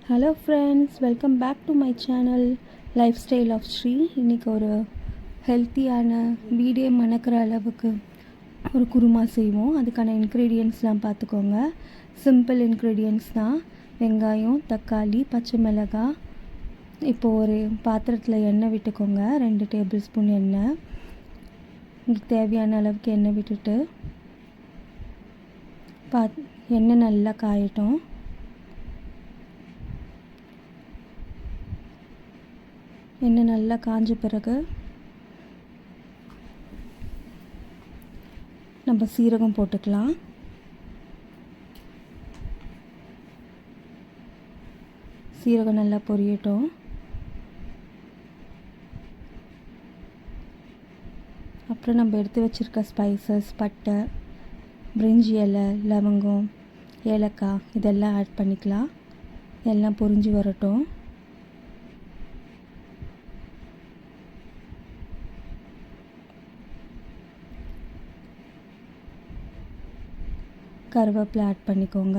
Hello friends, welcome back to my channel lifestyle of Sri. இன்றைக்கி ஒரு ஹெல்த்தியான வீடே மணக்கிற அளவுக்கு ஒரு குருமா செய்வோம். அதுக்கான இன்க்ரீடியன்ட்ஸ்லாம் பார்த்துக்கோங்க. சிம்பிள் இன்க்ரீடியன்ட்ஸ் தான். வெங்காயம், தக்காளி, பச்சை மிளகாய். இப்போது ஒரு பாத்திரத்தில் எண்ணெய் விட்டுக்கோங்க. 2 டேபிள் ஸ்பூன் எண்ணெய். உங்களுக்கு தேவையான அளவுக்கு எண்ணெய் விட்டுட்டு எண்ணெய் நல்லா காயட்டும். எண்ணெய் நல்லா காஞ்ச பிறகு நம்ம சீரகம் போட்டுக்கலாம். சீரகம் நல்லா பொரியட்டும். அப்புறம் நம்ம எடுத்து வச்சுருக்க ஸ்பைசஸ், பட்டை, பிரிஞ்சி இலை, லவங்கம், ஏலக்காய் இதெல்லாம் ஆட் பண்ணிக்கலாம். எல்லாம் பொரிஞ்சு வரட்டும். கருவேப்பிலை ஆட் பண்ணிக்கோங்க.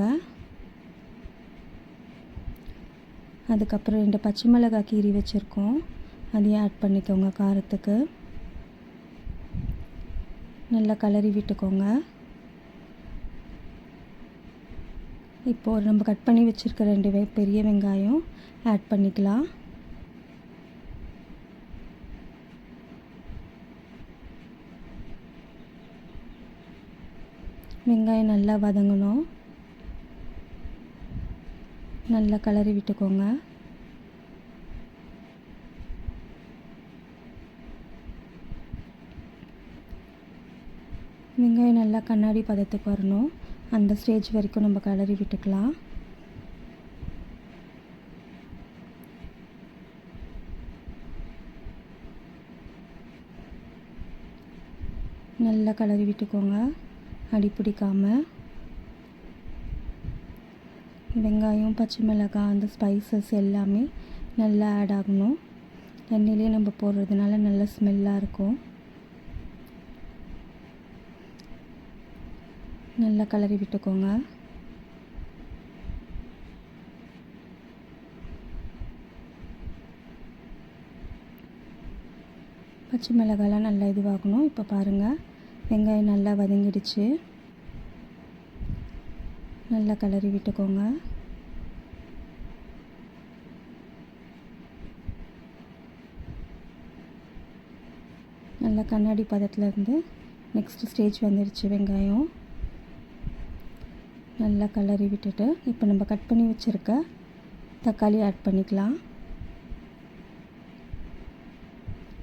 அதுக்கப்புறம் 2 பச்சை மிளகாய் கீறி வச்சுருக்கோம், அதையும் ஆட் பண்ணிக்கோங்க. காரத்துக்கு நல்லா கலரி விட்டுக்கோங்க. இப்போது நம்ம கட் பண்ணி வச்சுருக்க 2 பெரிய வெங்காயம் ஆட் பண்ணிக்கலாம். வெங்காயம் நல்லா வதங்கணும். நல்லா கலரி விட்டுக்கோங்க. வெங்காயம் நல்லா கண்ணாடி பதத்துக்கு வரணும். அந்த ஸ்டேஜ் வரைக்கும் நம்ம கலரி விட்டுக்கலாம். நல்லா கலரி விட்டுக்கோங்க, அடி பிடிக்காமல். வெங்காயம், பச்சை மிளகாய், அந்த ஸ்பைசஸ் எல்லாமே நல்லா ஆட் ஆகணும். எண்ணெயிலே நம்ம போடுறதுனால நல்ல ஸ்மெல்லாக இருக்கும். நல்லா கலரி விட்டுக்கோங்க. பச்சை மிளகாயெலாம் நல்லா இதுவாகணும். இப்போ பாருங்கள், வெங்காயம் நல்லா வதங்கிடுச்சு. நல்லா கலரி விட்டுக்கோங்க. நல்லா கண்ணாடி பதத்துலேருந்து நெக்ஸ்ட் ஸ்டேஜ் வந்துடுச்சு. வெங்காயம் நல்லா கலரி விட்டுட்டு இப்போ நம்ம கட் பண்ணி வச்சுருக்க தக்காளி ஆட் பண்ணிக்கலாம்.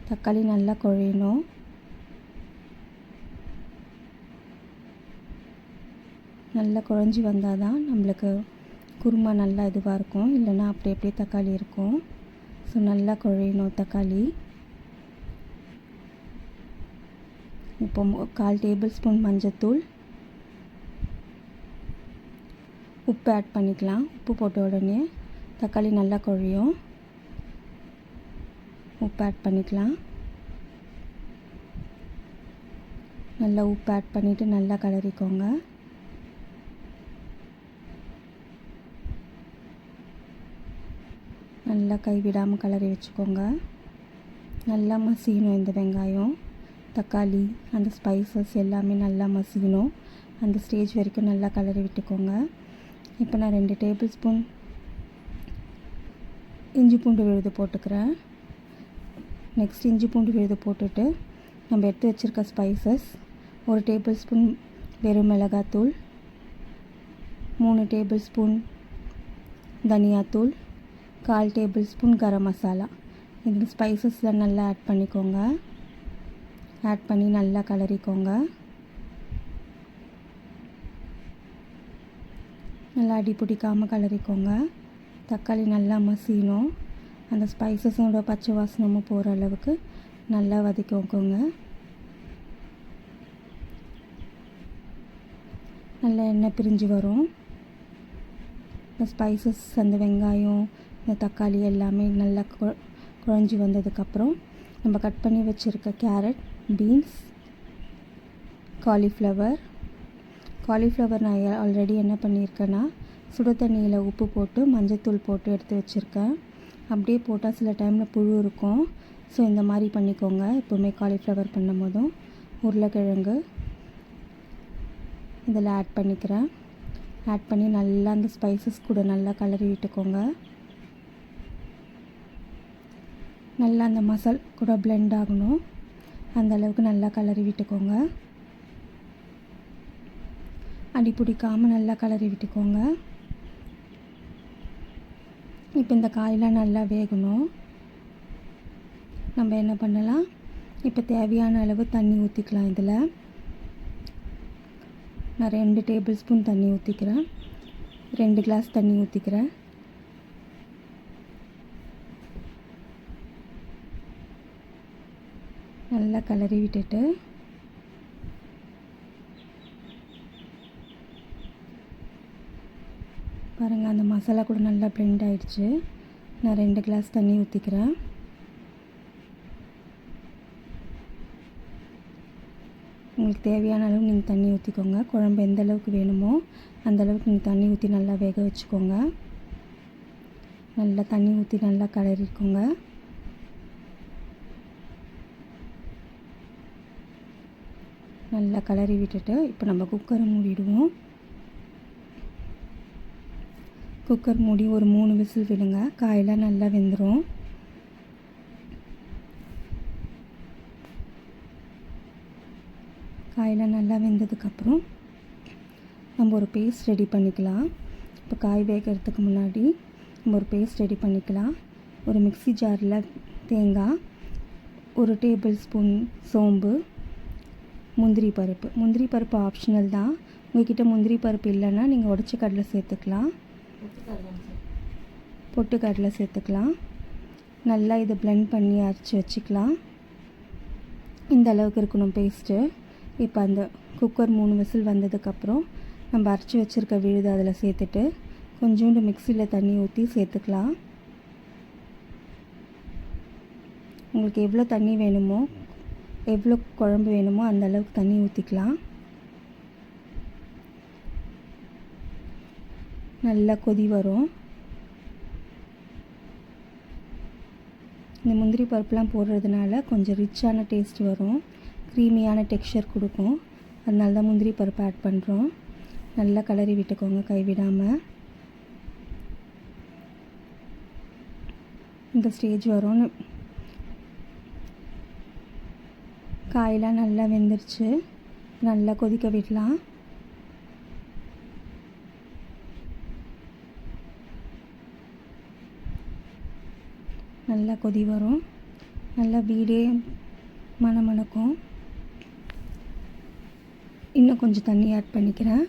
தக்காளி நல்லா குழையணும். நல்லா குழஞ்சி வந்தால் தான் நம்மளுக்கு குருமா நல்லா இதுவாக இருக்கும். இல்லைன்னா அப்படியே தக்காளி இருக்கும். ஸோ நல்லா குழையணும் தக்காளி. இப்போ 1/4 டேபிள் ஸ்பூன் மஞ்சத்தூள், உப்பு ஆட் பண்ணிக்கலாம். உப்பு போட்ட உடனே தக்காளி நல்லா குழையும். உப்பு ஆட் பண்ணிக்கலாம். நல்லா உப்பு ஆட் பண்ணிவிட்டு நல்லா கலரிக்கோங்க. நல்லா கைவிடாமல் கலரி வச்சுக்கோங்க. நல்லா மசியணும். இந்த வெங்காயம், தக்காளி, அந்த ஸ்பைசஸ் எல்லாமே நல்லா மசியணும். அந்த ஸ்டேஜ் வரைக்கும் நல்லா கலரி விட்டுக்கோங்க. இப்போ நான் 2 டேபிள் ஸ்பூன் இஞ்சி பூண்டு விழுது போட்டுக்கிறேன். நெக்ஸ்ட் இஞ்சி பூண்டு விழுது போட்டுட்டு நம்ம எடுத்து வச்சுருக்க ஸ்பைசஸ், 1 டேபிள் ஸ்பூன் வெறும் மிளகாத்தூள், 3 டேபிள் ஸ்பூன் தனியாத்தூள், 1/4 டேபிள் ஸ்பூன் கரம் மசாலா, இந்த ஸ்பைசஸில் நல்லா ஆட் பண்ணிக்கோங்க. ஆட் பண்ணி நல்லா கலரிக்கோங்க. நல்லா அடி பிடிக்காமல் கலரிக்கோங்க. தக்காளி நல்லா மசியணும். அந்த ஸ்பைசஸோட பச்சை வாசனமும் போகிற அளவுக்கு நல்லா வதக்கிக்கோங்க. நல்லா எண்ணெய் பிரிஞ்சு வரும். இந்த ஸ்பைசஸ், அந்த வெங்காயம், இந்த தக்காளி எல்லாமே நல்லா குழஞ்சி வந்ததுக்கப்புறம் நம்ம கட் பண்ணி வச்சுருக்க கேரட், பீன்ஸ், காலிஃப்ளவர் நான் ஆல்ரெடி என்ன பண்ணியிருக்கேன்னா சுடு தண்ணியில் உப்பு போட்டு மஞ்சத்தூள் போட்டு எடுத்து வச்சுருக்கேன். அப்படியே போட்டால் சில டைமில் புழு இருக்கும். ஸோ இந்த மாதிரி பண்ணிக்கோங்க. எப்போவுமே காலிஃப்ளவர் பண்ணும் போதும் உருளைக்கிழங்கு இதில் ஆட் பண்ணிக்கிறேன். ஆட் பண்ணி நல்லா அந்த ஸ்பைசஸ் கூட நல்லா கலரி விட்டுக்கோங்க. நல்லா அந்த மசால் கூட பிளெண்ட் ஆகணும். அந்த அளவுக்கு நல்லா கலரி விட்டுக்கோங்க. அடி பிடிக்காமல் நல்லா கலரி விட்டுக்கோங்க. இப்போ இந்த காயெலாம் நல்லா வேகணும். நம்ம என்ன பண்ணலாம், இப்போ தேவையான அளவு தண்ணி ஊற்றிக்கலாம். இதில் நான் 2 டேபிள் ஸ்பூன் தண்ணி ஊற்றிக்கிறேன். 2 கிளாஸ் தண்ணி ஊற்றிக்கிறேன். நல்லா கலரி விட்டுட்டு பாருங்கள், அந்த மசாலா கூட நல்லா பிளெண்ட் ஆகிடுச்சு. நான் 2 கிளாஸ் தண்ணி ஊற்றிக்கிறேன். உங்களுக்கு தேவையான அளவு நீங்கள் தண்ணி ஊற்றிக்கோங்க. குழம்பு எந்த அளவுக்கு வேணுமோ அந்த அளவுக்கு நீங்கள் தண்ணி ஊற்றி நல்லா வேக வச்சுக்கோங்க. நல்லா தண்ணி ஊற்றி நல்லா கலரிக்கோங்க. நல்லா கலரி விட்டுட்டு இப்போ நம்ம குக்கரை மூடிடுவோம். குக்கர் மூடி ஒரு 3 விசில் விடுங்க. காயெல்லாம் நல்லா வெந்துடும். காயெல்லாம் நல்லா வெந்ததுக்கப்புறம் நம்ம ஒரு பேஸ்ட் ரெடி பண்ணிக்கலாம். இப்போ காய் வேகிறதுக்கு முன்னாடி நம்ம ஒரு பேஸ்ட் ரெடி பண்ணிக்கலாம். ஒரு மிக்ஸி ஜாரில் தேங்காய், 1 டேபிள் ஸ்பூன் சோம்பு, முந்திரி பருப்பு ஆப்ஷனல் தான். உங்கள்கிட்ட முந்திரி பருப்பு இல்லைன்னா நீங்கள் உடச்ச கடலை சேர்த்துக்கலாம், பொட்டுக்கடலை சேர்த்துக்கலாம். நல்லா இதை பிளெண்ட் பண்ணி அரைச்சி வச்சுக்கலாம். இந்த அளவுக்கு இருக்கணும் பேஸ்ட்டு. இப்போ அந்த குக்கர் 3 விசில் வந்ததுக்கப்புறம் நம்ம அரைச்சி வச்சுருக்க விழுது அதில் சேர்த்துட்டு கொஞ்சோண்டு மிக்சியில் தண்ணி ஊற்றி சேர்த்துக்கலாம். உங்களுக்கு எவ்வளோ தண்ணி வேணுமோ, எவ்வளோ குழம்பு வேணுமோ அந்த அளவுக்கு தண்ணி ஊற்றிக்கலாம். நல்லா கொதி வரும். இந்த முந்திரி பருப்புலாம் போடுறதுனால கொஞ்சம் ரிச்சான டேஸ்ட் வரும், க்ரீமியான டெக்ஸ்சர் கொடுக்கும். அதனால தான் முந்திரி பருப்பு ஆட் பண்ணுறோம். நல்லா கலரி விட்டுக்கோங்க கைவிடாமல். இந்த ஸ்டேஜ் வரும். காயெல்லாம் நல்லா வெந்துருச்சு. நல்லா கொதிக்க விடலாம். நல்லா கொதி வரும். நல்லா வீடே மணக்கும். இன்னும் கொஞ்சம் தண்ணி ஆட் பண்ணிக்கிறேன்.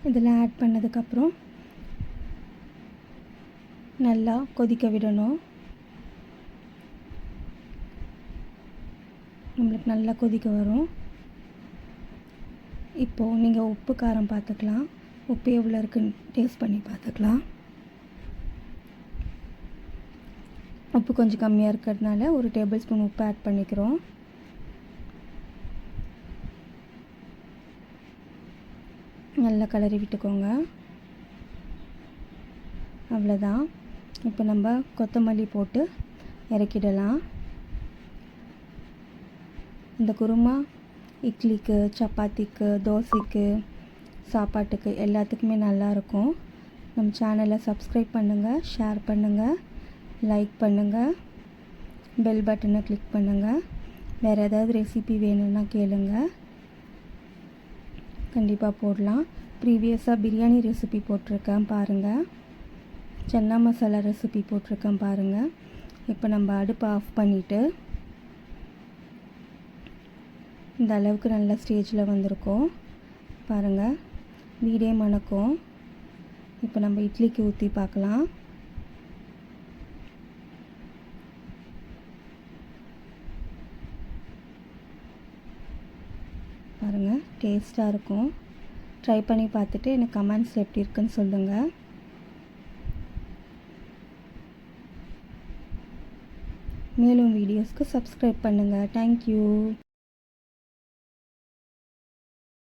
இதில் ஆட் பண்ணதுக்கப்புறம் நல்லா கொதிக்க விடணும். நம்மளுக்கு நல்லா கொதிக்க வரும். இப்போது நீங்கள் உப்பு காரம் பார்த்துக்கலாம். உப்பு எவ்வளோ இருக்குன்னு டேஸ்ட் பண்ணி பார்த்துக்கலாம். உப்பு கொஞ்சம் கம்மியாக இருக்கிறதுனால 1 டேபிள் ஸ்பூன் உப்பு ஆட் பண்ணிக்கிறோம். நல்லா கலரி விட்டுக்கோங்க. அவ்வளோதான். இப்போ நம்ம கொத்தமல்லி போட்டு இறக்கிடலாம். இந்த குருமா இட்லிக்கு, சப்பாத்திக்கு, தோசைக்கு, சாப்பாட்டுக்கு எல்லாத்துக்குமே நல்லாயிருக்கும். நம்ம சேனலை சப்ஸ்கிரைப் பண்ணுங்கள், ஷேர் பண்ணுங்கள், லைக் பண்ணுங்கள், பெல் பட்டனை கிளிக் பண்ணுங்கள். வேறு ஏதாவது ரெசிபி வேணும்னா கேளுங்கள், கண்டிப்பாக போடலாம். ப்ரீவியஸாக பிரியாணி ரெசிபி போட்டிருக்கேன் பாருங்கள். சன்னா மசாலா ரெசிபி போட்டிருக்கேன் பாருங்கள். இப்போ நம்ம அடுப்பை ஆஃப் பண்ணிவிட்டு இந்த அளவுக்கு நல்ல ஸ்டேஜில் வந்திருக்கோம் பாருங்கள். வீடே மணக்கும். இப்போ நம்ம இட்லிக்கு ஊற்றி பார்க்கலாம். பாருங்கள், டேஸ்ட்டாக இருக்கும். ட்ரை பண்ணி பார்த்துட்டு எனக்கு கமெண்ட்ஸ் எப்படி இருக்குன்னு சொல்லுங்கள். மேலும் வீடியோஸ்க்கு சப்ஸ்கிரைப் பண்ணுங்கள். தேங்க்யூ.